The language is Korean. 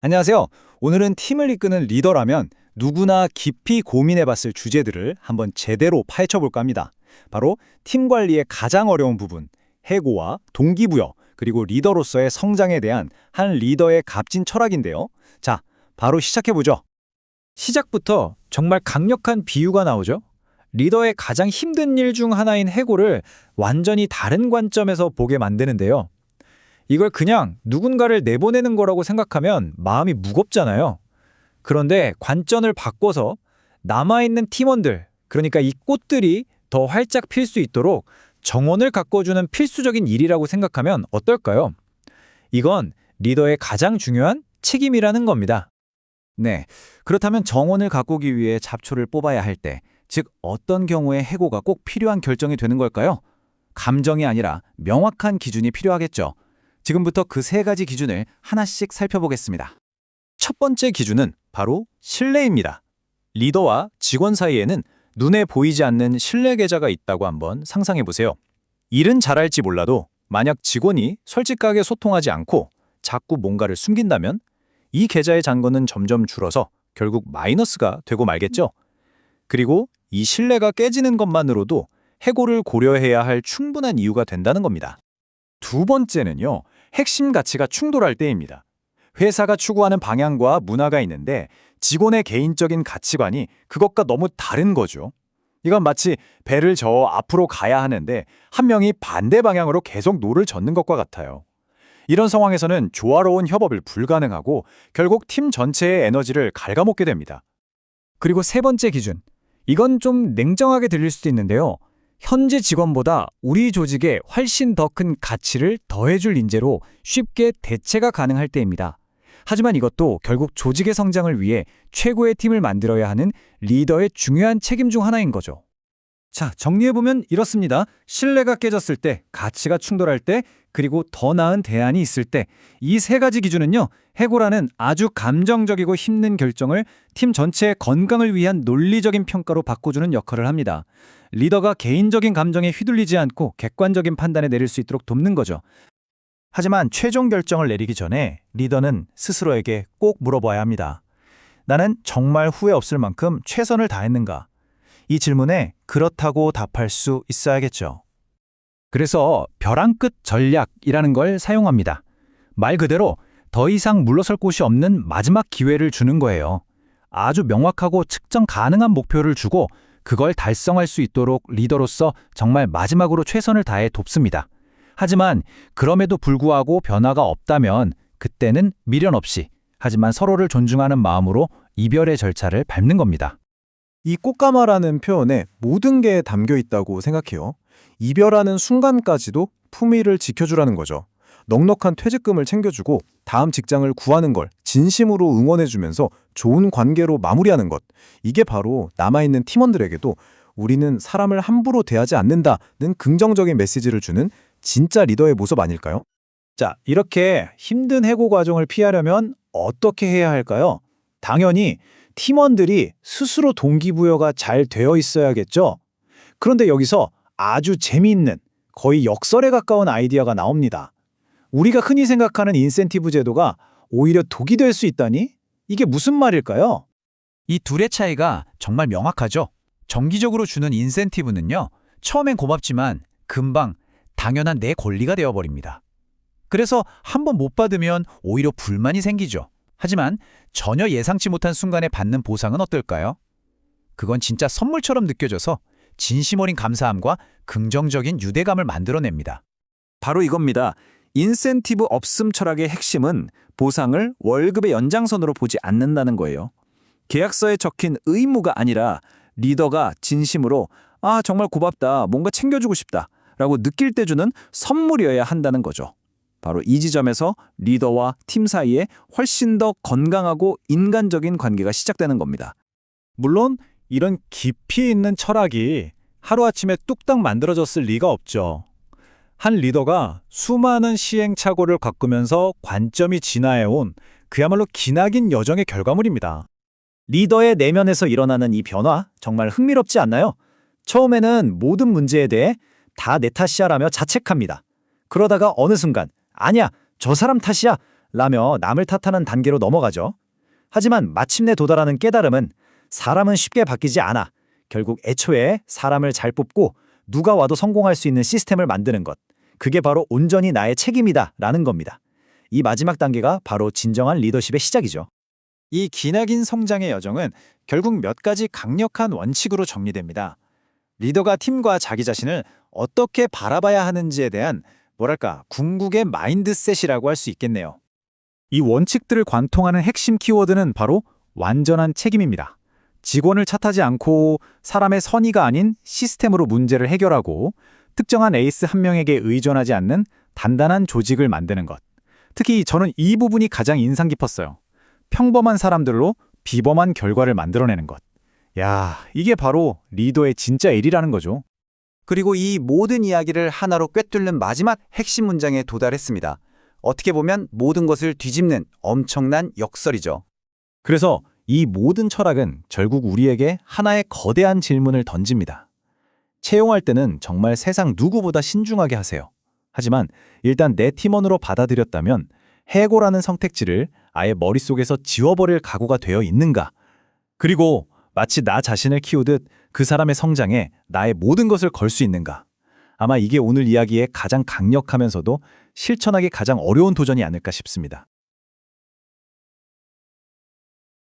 안녕하세요. 오늘은 팀을 이끄는 리더라면 누구나 깊이 고민해봤을 주제들을 한번 제대로 파헤쳐볼까 합니다. 바로 팀 관리의 가장 어려운 부분, 해고와 동기부여, 그리고 리더로서의 성장에 대한 한 리더의 값진 철학인데요. 자, 바로 시작해보죠. 시작부터 정말 강력한 비유가 나오죠. 리더의 가장 힘든 일 중 하나인 해고를 완전히 다른 관점에서 보게 만드는데요. 이걸 그냥 누군가를 내보내는 거라고 생각하면 마음이 무겁잖아요. 그런데 관점을 바꿔서 남아있는 팀원들, 그러니까 이 꽃들이 더 활짝 필 수 있도록 정원을 가꿔주는 필수적인 일이라고 생각하면 어떨까요? 이건 리더의 가장 중요한 책임이라는 겁니다. 네, 그렇다면 정원을 가꾸기 위해 잡초를 뽑아야 할 때, 즉 어떤 경우에 해고가 꼭 필요한 결정이 되는 걸까요? 감정이 아니라 명확한 기준이 필요하겠죠. 지금부터 그 세 가지 기준을 하나씩 살펴보겠습니다. 첫 번째 기준은 바로 신뢰입니다. 리더와 직원 사이에는 눈에 보이지 않는 신뢰 계좌가 있다고 한번 상상해보세요. 일은 잘할지 몰라도 만약 직원이 솔직하게 소통하지 않고 자꾸 뭔가를 숨긴다면 이 계좌의 잔고는 점점 줄어서 결국 마이너스가 되고 말겠죠. 그리고 이 신뢰가 깨지는 것만으로도 해고를 고려해야 할 충분한 이유가 된다는 겁니다. 두 번째는요, 핵심 가치가 충돌할 때입니다. 회사가 추구하는 방향과 문화가 있는데 직원의 개인적인 가치관이 그것과 너무 다른 거죠. 이건 마치 배를 저어 앞으로 가야 하는데 한 명이 반대 방향으로 계속 노를 젓는 것과 같아요. 이런 상황에서는 조화로운 협업을 불가능하고 결국 팀 전체의 에너지를 갉아먹게 됩니다. 그리고 세 번째 기준. 이건 좀 냉정하게 들릴 수도 있는데요. 현재 직원보다 우리 조직에 훨씬 더 큰 가치를 더해줄 인재로 쉽게 대체가 가능할 때입니다. 하지만 이것도 결국 조직의 성장을 위해 최고의 팀을 만들어야 하는 리더의 중요한 책임 중 하나인 거죠. 자, 정리해보면 이렇습니다. 신뢰가 깨졌을 때, 가치가 충돌할 때, 그리고 더 나은 대안이 있을 때, 이 세 가지 기준은요, 해고라는 아주 감정적이고 힘든 결정을 팀 전체의 건강을 위한 논리적인 평가로 바꿔주는 역할을 합니다. 리더가 개인적인 감정에 휘둘리지 않고 객관적인 판단을 내릴 수 있도록 돕는 거죠. 하지만 최종 결정을 내리기 전에 리더는 스스로에게 꼭 물어봐야 합니다. 나는 정말 후회 없을 만큼 최선을 다했는가? 이 질문에 그렇다고 답할 수 있어야겠죠. 그래서 벼랑 끝 전략이라는 걸 사용합니다. 말 그대로 더 이상 물러설 곳이 없는 마지막 기회를 주는 거예요. 아주 명확하고 측정 가능한 목표를 주고 그걸 달성할 수 있도록 리더로서 정말 마지막으로 최선을 다해 돕습니다. 하지만 그럼에도 불구하고 변화가 없다면 그때는 미련 없이 하지만 서로를 존중하는 마음으로 이별의 절차를 밟는 겁니다. 이 꽃가마라는 표현에 모든 게 담겨 있다고 생각해요. 이별하는 순간까지도 품위를 지켜주라는 거죠. 넉넉한 퇴직금을 챙겨주고 다음 직장을 구하는 걸 진심으로 응원해주면서 좋은 관계로 마무리하는 것. 이게 바로 남아있는 팀원들에게도 우리는 사람을 함부로 대하지 않는다는 긍정적인 메시지를 주는 진짜 리더의 모습 아닐까요? 자, 이렇게 힘든 해고 과정을 피하려면 어떻게 해야 할까요? 당연히 팀원들이 스스로 동기부여가 잘 되어 있어야겠죠? 그런데 여기서 아주 재미있는, 거의 역설에 가까운 아이디어가 나옵니다. 우리가 흔히 생각하는 인센티브 제도가 오히려 독이 될 수 있다니? 이게 무슨 말일까요? 이 둘의 차이가 정말 명확하죠. 정기적으로 주는 인센티브는요, 처음엔 고맙지만 금방 당연한 내 권리가 되어버립니다. 그래서 한번 못 받으면 오히려 불만이 생기죠. 하지만 전혀 예상치 못한 순간에 받는 보상은 어떨까요? 그건 진짜 선물처럼 느껴져서 진심 어린 감사함과 긍정적인 유대감을 만들어냅니다. 바로 이겁니다. 인센티브 없음 철학의 핵심은 보상을 월급의 연장선으로 보지 않는다는 거예요. 계약서에 적힌 의무가 아니라 리더가 진심으로 정말 고맙다, 뭔가 챙겨주고 싶다 라고 느낄 때 주는 선물이어야 한다는 거죠. 바로 이 지점에서 리더와 팀 사이에 훨씬 더 건강하고 인간적인 관계가 시작되는 겁니다. 물론 이런 깊이 있는 철학이 하루아침에 뚝딱 만들어졌을 리가 없죠. 한 리더가 수많은 시행착오를 겪으면서 관점이 진화해온 그야말로 기나긴 여정의 결과물입니다. 리더의 내면에서 일어나는 이 변화 정말 흥미롭지 않나요? 처음에는 모든 문제에 대해 다 내 탓이야라며 자책합니다. 그러다가 어느 순간 아니야, 저 사람 탓이야 라며 남을 탓하는 단계로 넘어가죠. 하지만 마침내 도달하는 깨달음은 사람은 쉽게 바뀌지 않아. 결국 애초에 사람을 잘 뽑고 누가 와도 성공할 수 있는 시스템을 만드는 것. 그게 바로 온전히 나의 책임이다 라는 겁니다. 이 마지막 단계가 바로 진정한 리더십의 시작이죠. 이 기나긴 성장의 여정은 결국 몇 가지 강력한 원칙으로 정리됩니다. 리더가 팀과 자기 자신을 어떻게 바라봐야 하는지에 대한 궁극의 마인드셋이라고 할 수 있겠네요. 이 원칙들을 관통하는 핵심 키워드는 바로 완전한 책임입니다. 직원을 탓하지 않고 사람의 선의가 아닌 시스템으로 문제를 해결하고 특정한 에이스 한 명에게 의존하지 않는 단단한 조직을 만드는 것. 특히 저는 이 부분이 가장 인상 깊었어요. 평범한 사람들로 비범한 결과를 만들어내는 것. 야, 이게 바로 리더의 진짜 일이라는 거죠. 그리고 이 모든 이야기를 하나로 꿰뚫는 마지막 핵심 문장에 도달했습니다. 어떻게 보면 모든 것을 뒤집는 엄청난 역설이죠. 그래서 이 모든 철학은 결국 우리에게 하나의 거대한 질문을 던집니다. 채용할 때는 정말 세상 누구보다 신중하게 하세요. 하지만 일단 내 팀원으로 받아들였다면 해고라는 선택지를 아예 머릿속에서 지워버릴 각오가 되어 있는가? 그리고 마치 나 자신을 키우듯 그 사람의 성장에 나의 모든 것을 걸 수 있는가? 아마 이게 오늘 이야기의 가장 강력하면서도 실천하기 가장 어려운 도전이 아닐까 싶습니다.